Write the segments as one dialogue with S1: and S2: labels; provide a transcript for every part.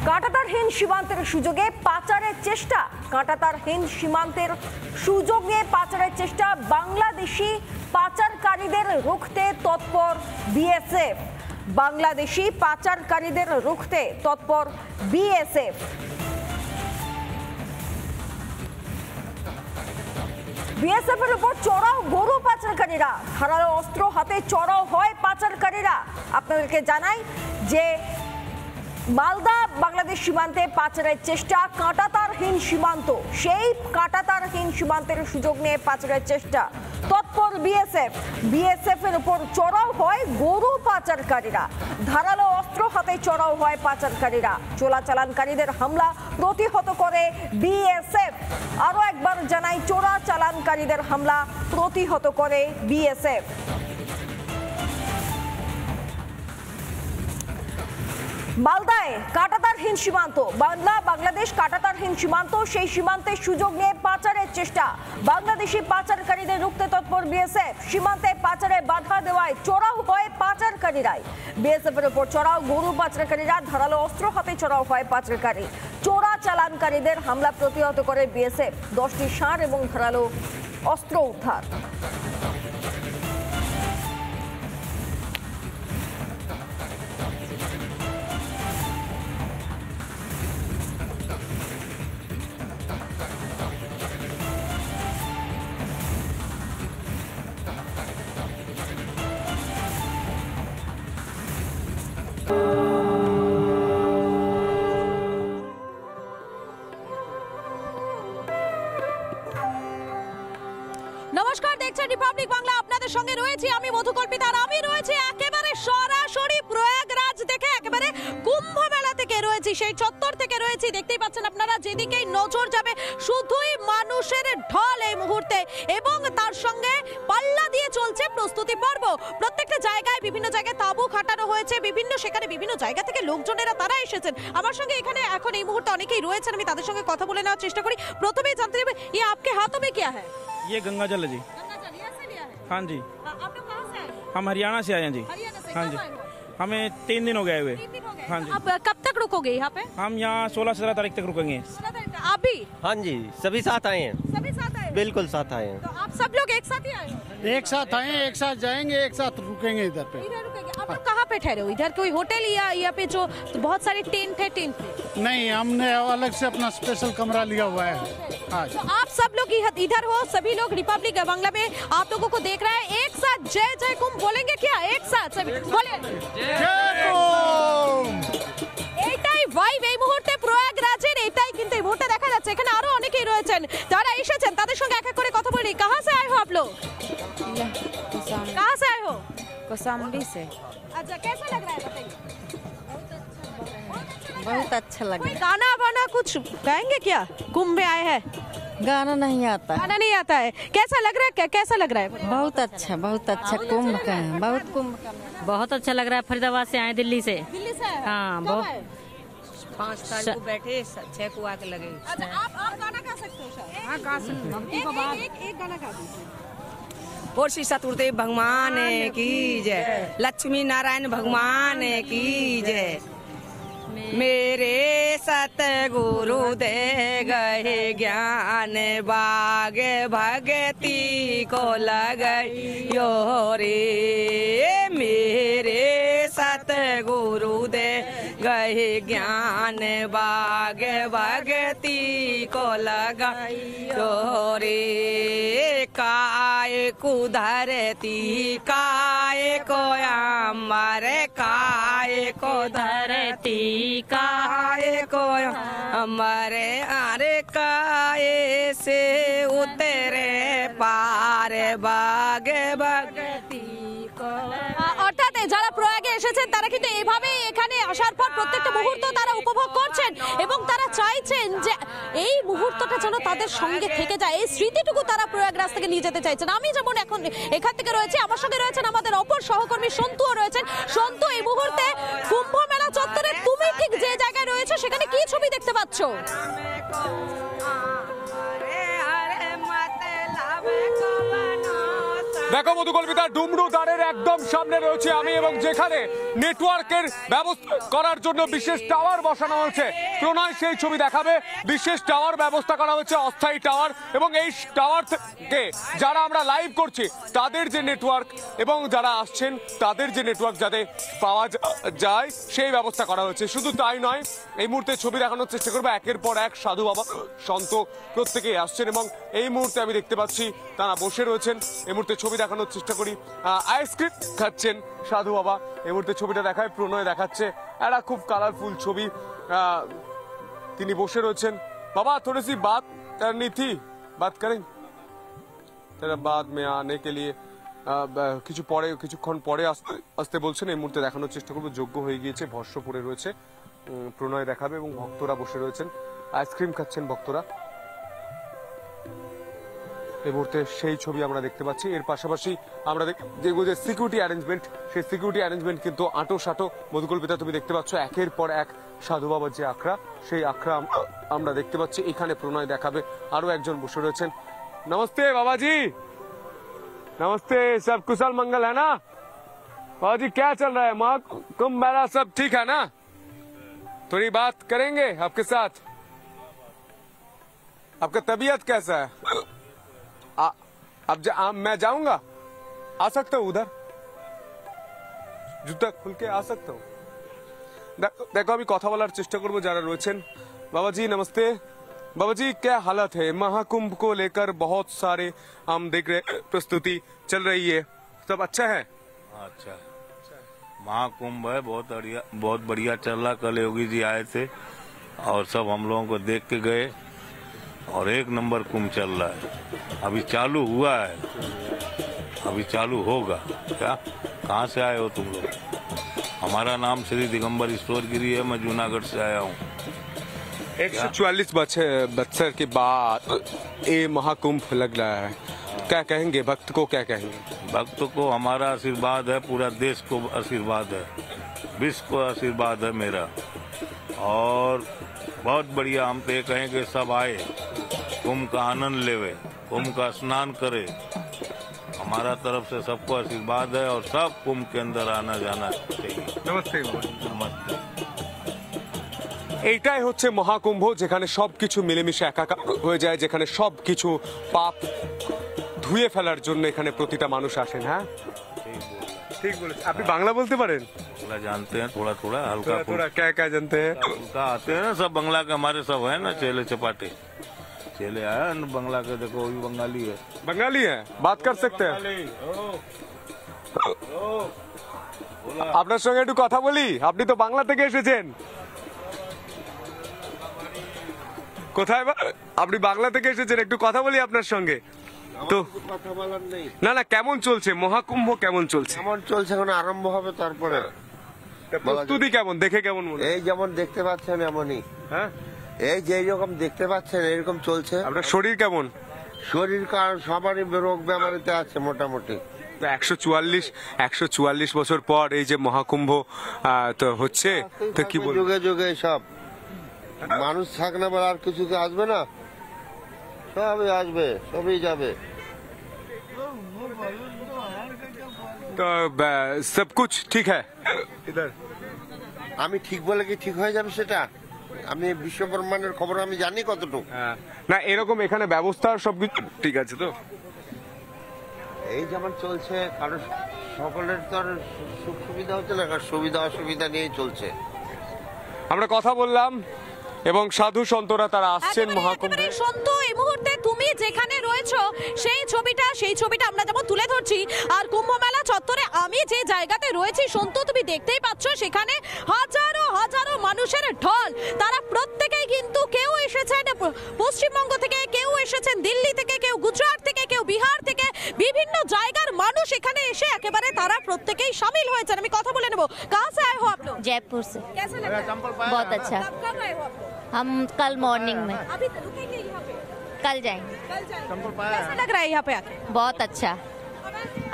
S1: কাঁটাতারহীন সীমান্তের সুযোগে পাচারের চেষ্টা। কাঁটাতারহীন সীমান্তের সুযোগে পাচারের চেষ্টা। বাংলাদেশি পাচারকারীদের রুখতে তৎপর বিএসএফ। বাংলাদেশি পাচারকারীদের রুখতে তৎপর বিএসএফ। বিএসএফ এর উপর চড়াও গরু পাচারকারীরা। ধারালো অস্ত্র হাতে চড়াও হয় পাচারকারীরা। আপনাদেরকে জানাই যে মালদা বাংলাদেশ সীমান্তে পাচারের চেষ্টা। কাঁটাতারহীন সীমান্ত, সেই কাঁটাতারহীন সীমান্তের সুযোগ নিয়ে পাচারের চেষ্টা। তৎপর বিএসএফ। বিএসএফ এর উপর চড়াও হয় গরু পাচারকারীরা। ধারালো অস্ত্র হাতে চড়াও হয় পাচারকারীরা। চোরাচালানকারীদের হামলা প্রতিহত করে বিএসএফ। আরো একবার জানাই, চোরাচালানকারীদের হামলা প্রতিহত করে বিএসএফ। মালদায় কাঁটাতারহীন সীমান্ত, বাংলা বাংলাদেশ কাঁটাতারহীন সীমান্ত, সেই সীমান্তের সুযোগ নিয়ে পাচারের চেষ্টা। বাংলাদেশি পাচারকারীদের রুখতে তৎপর বিএসএফ। সীমান্তে পাচারে বাধা দেওয়ায় চড়াও হয় পাচারকারীরাই। বিএসএফ এর উপর চড়াও গরু পাচারকারীরা। ধারালো অস্ত্র হাতে চড়াও হয় পাচারকারী। চোরা চালানকারীদের হামলা প্রতিহত করে বিএসএফ। 10টি ষাঁড় এবং ধারালো অস্ত্র উদ্ধার।
S2: নমস্কার, দেখছেন রিপাবলিক বাংলা। আপনাদের সঙ্গে রয়েছি আমি মধুকল্পিতা। আর আমি রয়েছি একেবারে সরাসরি প্রয়াগরাজ থেকে, একেবারে কুম্ভ মেলা থেকে রয়েছি, সেই চত্বর থেকে রয়েছি। দেখতেই পাচ্ছেন আপনারা, যেদিকেই নজর যাবে শুধুই মানুষের ঢল এই মুহূর্তে, এবং তার সঙ্গে পাল্লা দিয়ে চলছে প্রস্তুতি পর্ব। প্রত্যেকটা জায়গায় বিভিন্ন জায়গায় তাঁবু খাটানো হয়েছে, সেখানে বিভিন্ন জায়গা থেকে লোকজনেরা তারা এসেছেন। আমার সঙ্গে এখানে এখন এই মুহূর্তে অনেকেই রয়েছেন, আমি তাদের সঙ্গে কথা বলে নেওয়ার চেষ্টা করি। প্রথমেই জানতে চাইবো, ये आपके हाथों में क्या है?
S3: ये गंगा जल है जी। हाँ जी।
S2: आप लोग कहाँ से आए?
S3: हम हरियाणा से आए हैं जी। हाँ जी, हमें 3 दिन हो गए हुए। हाँ जी।
S2: अब कब तक रुकोगे यहाँ पे?
S3: हम यहाँ 16-17 तारीख तक रुकेंगे।
S2: आप भी?
S4: हाँ जी, सभी साथ आए हैं।
S2: सभी साथ आए?
S4: बिल्कुल साथ आए हैं।
S2: तो आप सब लोग एक साथ ही आए हो?
S5: एक साथ आए, एक साथ जाएंगे, एक साथ रुकेंगे इधर पे।
S2: इधर रुकेंगे। आप लोग कहाँ पे ठहरे हो? इधर कोई होटल या यहाँ पे जो तो बहुत सारे टेंट है, टेंट पे?
S5: नहीं, हमने अलग से अपना स्पेशल कमरा लिया हुआ है आज।
S2: तो आप सब लोग इधर हो, सभी लोग रिपब्लिक बांग्ला में आप लोगों को देख रहा है। एक साथ जय जय कुंभ बोलेंगे क्या? एक साथ सभी बोले এইটাই ভাইব এই মুহূর্তে প্রয়াগরাজের। এইটাই কিন্তু এই মুহূর্তে দেখা যাচ্ছে। এখানে আরো অনেকেই রয়েছেন যারা এসেছেন, তাদের সঙ্গে এক এক করে কথা বলি। कहाँ से आए हो आप लोग? कहाँ से आए हो?
S6: कौशाम्बी से।
S2: अच्छा, कैसा लग रहा है बताइए?
S6: बहुत अच्छा लग
S2: कोई
S6: रहा
S2: गाना वाना कुछ गाएंगे क्या? कुंभ में आए हैं,
S6: है। गाना नहीं आता।
S2: गाना नहीं आता है। कैसा लग रहा है? कैसा लग रहा है?
S6: बहुत अच्छा कुंभ का है, बहुत कुंभ का।
S7: बहुत अच्छा लग रहा है। फरीदाबाद से आए, दिल्ली से।
S2: दिल्ली से?
S7: हाँ,
S2: कब
S7: बहुत।
S2: आए?
S6: 5 तारीख को बैठे, 6 को आके लगे।
S2: अच्छा, आप गाना गा सकते हो शायद?
S6: हाँ, गा सकते हैं।
S2: एक गाना गा दीजिए।
S8: और श्री सतगुरुदेव भगवान की जय, लक्ष्मी नारायण भगवान की जय। मेरे सतगुरु दे गए ज्ञान, बाग भगती को लगाइयो रे। मेरे सतगुरु दे गए ज्ञान, बाग भगती को लगाइयो रे। काय कुधरती काय को अमर, काय को धरती काय को हमारे अरे काय से उतरे पार, बाग भगती को।
S2: অর্থাৎ যারা প্রয়াগে এসেছেন তারা কিন্তু এভাবে এখানে আসার পর প্রত্যেকটা মুহূর্ত তারা উপভোগ করছেন, এবং তারা চাইছেন যে এই মুহূর্তটা যেন তাদের সঙ্গে থেকে যায়, এই স্মৃতিটুকু তারা প্রয়াগরাজ থেকে নিয়ে যেতে চাইছেন। আমি যেমন এখন এখান থেকে রয়েছে, আমার সঙ্গে রয়েছেন আমাদের অপর সহকর্মী সন্তুও রয়েছেন। সন্তু, এই মুহূর্তে কুম্ভ মেলা চত্বরে তুমি ঠিক যে জায়গায় রয়েছে সেখানে কি ছবি দেখতে পাচ্ছ?
S8: अरे अरे मतलब को बनो
S9: দেখো মধুকল্পিতা, ডুমরু দ্বারের একদম সামনে রয়েছে আমি, এবং যেখানে নেটওয়ার্কের ব্যবস্থা করার জন্য বিশেষ টাওয়ার বসানো হয়েছে। প্রণয় সেই ছবি দেখাবে। বিশেষ টাওয়ার ব্যবস্থা করা হয়েছে, অস্থায়ী টাওয়ার, এবং এই টাওয়ার থেকে যারা আমরা লাইভ করছি তাদের যে নেটওয়ার্ক এবং যারা আসছেন তাদের যে নেটওয়ার্ক যাতে পাওয়া যায় সেই ব্যবস্থা করা হয়েছে। শুধু তাই নয়, এই মুহূর্তে ছবি দেখানোর চেষ্টা করবো। একের পর এক সাধু বাবা সন্ত প্রত্যেকেই আসছেন, এবং এই মুহূর্তে আমি দেখতে পাচ্ছি তারা বসে রয়েছেন। এই মুহূর্তে ছবি দেখানোর চেষ্টা করি, আইসক্রিম খাচ্ছেন সাধু বাবা। এই মুহূর্তে ছবিটা দেখায়, প্রণয় দেখাচ্ছে একটা খুব কালারফুল ছবি। তিনি বসে রয়েছেন। বাবা थोड़ी सी बात करनी थी, बात करें तेरा बाद में आने के लिए কিছুক্ষণ পরে আসতে বলছেন। এই মুহূর্তে দেখানোর চেষ্টা করবো। যোগ্য হয়ে গিয়েছে, ভস্য পড়ে রয়েছে, প্রণয় দেখাবে, এবং ভক্তরা বসে রয়েছেন, আইসক্রিম খাচ্ছেন ভক্তরা। এই মুহূর্তে সেই ছবি আমরা দেখতে পাচ্ছি। এর পাশাপাশি আমরা দেখবো যে সিকিউরিটি অ্যারেঞ্জমেন্ট, সেই সিকিউরিটি অ্যারেঞ্জমেন্ট কিন্তু আঁটো সাঁটো। মধুকল্পিতা, তুমি দেখতে পাচ্ছ একের পর এক সাধু বাবার যে আখড়া, সেই আখড়া আমরা দেখতে পাচ্ছি। এখানে প্রণয় দেখাবে, আরো একজন বসে রয়েছেন। নমস্তে বাবাজি, नमस्ते, सब कुशल मंगल है ना? बाबा जी क्या चल रहा है? महाकुंभ मेला सब ठीक है ना? थोड़ी बात करेंगे आपके साथ। आपका तबीयत कैसा है? अब मैं जाऊंगा, आ सकता हूँ उधर, जूता खुल के आ सकता हूँ। देखो अभी কথা বলার চেষ্টা করব যারা রয়েছেন। बाबा जी नमस्ते। बाबा जी क्या हालत है? महाकुंभ को लेकर बहुत सारे हम देख रहे प्रस्तुति चल रही है, सब अच्छा है?
S10: अच्छा, महाकुंभ है, बहुत बढ़िया चल रहा। कल योगी जी आए थे और सब हम लोगों को देख के गए, और एक नंबर कुंभ चल रहा है। अभी चालू हुआ है, अभी चालू होगा। क्या, कहाँ से आए हो तुम लोग? हमारा नाम श्री दिगंबर ईश्वरगिरी है, मैं जूनागढ़ से आया हूँ।
S9: 144 बच्चर के बाद ये महाकुंभ लग रहा है, क्या कहेंगे भक्त को? क्या कहेंगे
S10: भक्त को? हमारा आशीर्वाद है, पूरा देश को आशीर्वाद है, विश्व को आशीर्वाद है मेरा। और बहुत बढ़िया, हम तो ये कहेंगे सब आए, कुंभ का आनंद लेवे, कुंभ का स्नान करे। हमारा तरफ से सबको आशीर्वाद है, और सब कुंभ के अंदर आना जाना चाहिए।
S9: नमस्ते।
S10: नमस्ते।
S9: এইটাই হচ্ছে মহাকুম্ভ, যেখানে সবকিছু মিলেমিশে একাকার হয়ে যায়, যেখানে সবকিছু পাপ ধুয়ে ফেলার জন্য এখানে প্রতিটা মানুষ আসেন। হ্যাঁ ঠিক বলেছেন। আপনি বাংলা বলতে পারেন?
S10: बांग्ला जानते हैं, थोड़ा थोड़ा हल्का
S9: थोड़ा क्या क्या जानते हैं?
S10: हल्का आते हैं ना, सब बांग्ला के हमारे सब है ना, चेले चपाटे। चेले आया ना बांग्ला के, देखो वो भी बंगाली है।
S9: बंगाली है, बात कर सकते हैं? আপনার সঙ্গে একটু কথা বলি, আপনি তো বাংলা থেকে এসেছেন। কোথায়? আপনি বাংলা থেকে এসেছেন, একটু কথা বলি আপনার সঙ্গে। তো
S11: কথা বলার নেই।
S9: না না, কেমন চলছে মহাকুম্ভ? কেমন চলছে?
S11: কেমন চলছে, এখন আরম্ভ হবে, তারপরে
S9: প্রস্তুতি কেমন, দেখে কেমন মনে?
S11: এই যেমন দেখতে পাচ্ছেন এমনই।
S9: হ্যাঁ,
S11: এই যে এইরকম দেখতে পাচ্ছেন এরকম চলছে।
S9: আপনার শরীর কেমন?
S11: শরীর কারণ সবারই রোগ বেমারিতে আছে মোটামুটি।
S9: 144 বছর পর এই যে মহাকুম্ভ তো হচ্ছে, তো কি বলবো,
S11: যুগে যুগে সব মানুষ থাক না, বলে আর কিছু তো আসবে না, সবই আসবে, সবই যাবে।
S9: তো সব কুছ ঠিক হ্যায় ইধার?
S11: আমি ঠিক বলে কি ঠিক হয়ে যাবে সেটা? আমি বিশ্ব ব্রহ্মাণ্ডের খবর আমি জানি কতটুকু।
S9: না এরকম এখানে ব্যবস্থা সবকিছু ঠিক আছে তো?
S11: এই যেমন চলছে, কারণ সকলের তো আর সুখ সুবিধা হচ্ছে না, কারণ সুবিধা অসুবিধা নিয়ে চলছে।
S9: আমরা কথা বললাম, এবং সাধু সন্তরা তারা আসছেন মহাকুম্ভে।
S2: সন্ত, এই মুহূর্তে তুমি যেখানে রয়েছো সেই ছবিটা আমরা যেমন তুলে ধরছি, আর কুম্ভ মেলা চত্বরে আমি যে জায়গাতে রয়েছি সন্ত, তুমি দেখতেই পাচ্ছ সেখানে হাজারো হাজারো মানুষের ঢল। তারা প্রত্যেকেই কিন্তু কেউ এসেছেন পশ্চিমবঙ্গ থেকে, কেউ এসেছেন দিল্লি থেকে, কেউ গুজরাট থেকে, কেউ বিহার থেকে, বিভিন্ন জায়গার মানুষ এখানে এসে একেবারে তারা প্রত্যেকেই শামিল হয়েছেন। আমি কথা বলে নেব। কাহা সে আয়ে হো আপ লোগ?
S12: जयपुर से।
S2: कैसा लग रहा है?
S12: बहुत अच्छा।
S2: कब आए हो आप लोग?
S12: हम कल मॉर्निंग में।
S2: अभी रुकेंगे यहाँ पे?
S12: कल जाएंगे।
S2: कैसा लग रहा है यहाँ पे आके?
S12: बहुत अच्छा।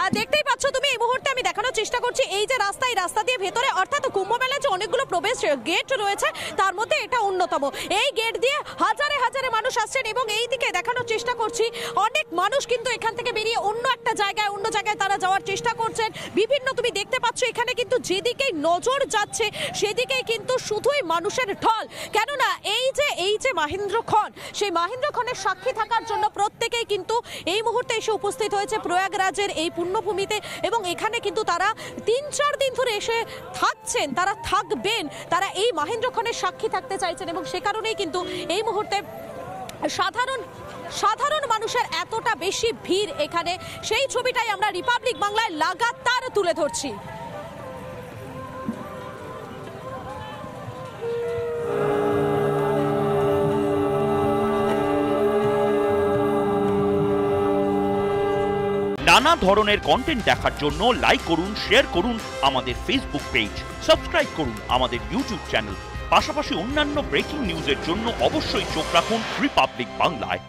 S2: আর দেখতেই পাচ্ছ তুমি এই মুহূর্তে আমি দেখানোর চেষ্টা করছি এই যে রাস্তা, এই রাস্তা দিয়ে ভেতরে অর্থাৎ কুম্ভ মেলায় যে অনেকগুলো প্রবেশ গেট রয়েছে তার মধ্যে এটা অন্যতম। এই গেট দিয়ে হাজারে হাজারে মানুষ আসছেন এবং এই দিকে দেখানোর চেষ্টা করছি অনেক মানুষ কিন্তু এখান থেকে বেরিয়ে অন্য একটা জায়গায়, অন্য জায়গায় তারা যাওয়ার চেষ্টা করছেন। বিভিন্ন তুমি দেখতে পাচ্ছ এখানে কিন্তু যেদিকেই নজর যাচ্ছে সেদিকেই কিন্তু শুধুই মানুষের ঢল। কেননা এই যে মহেন্দ্র খন, সেই মহেন্দ্র খনের সাক্ষী থাকার জন্য প্রত্যেকেই কিন্তু এই মুহূর্তে এসে উপস্থিত হয়েছে প্রয়াগরাজের এই পুণ্যভূমিতে এবং এখানে কিন্তু তারা ৩-৪ দিন ধরে এসে থাকছেন, তারা থাকবেন, তারা এই মহেন্দ্র খনের সাক্ষী থাকতে চাইছেন এবং সে কারণেই কিন্তু এই মুহূর্তে সাধারণ মানুষের এতটা বেশি ভিড় এখানে, সেই ছবিটাই আমরা রিপাবলিক বাংলায় লাগাতার তুলে ধরছি।
S12: নানা ধরনের কন্টেন্ট দেখার জন্য লাইক করুন, শেয়ার করুন আমাদের ফেসবুক পেজ, সাবস্ক্রাইব করুন আমাদের ইউটিউব চ্যানেল। পাশাপাশি অন্যান্য ব্রেকিং নিউজের জন্য অবশ্যই চোখ রাখুন রিপাবলিক বাংলায়।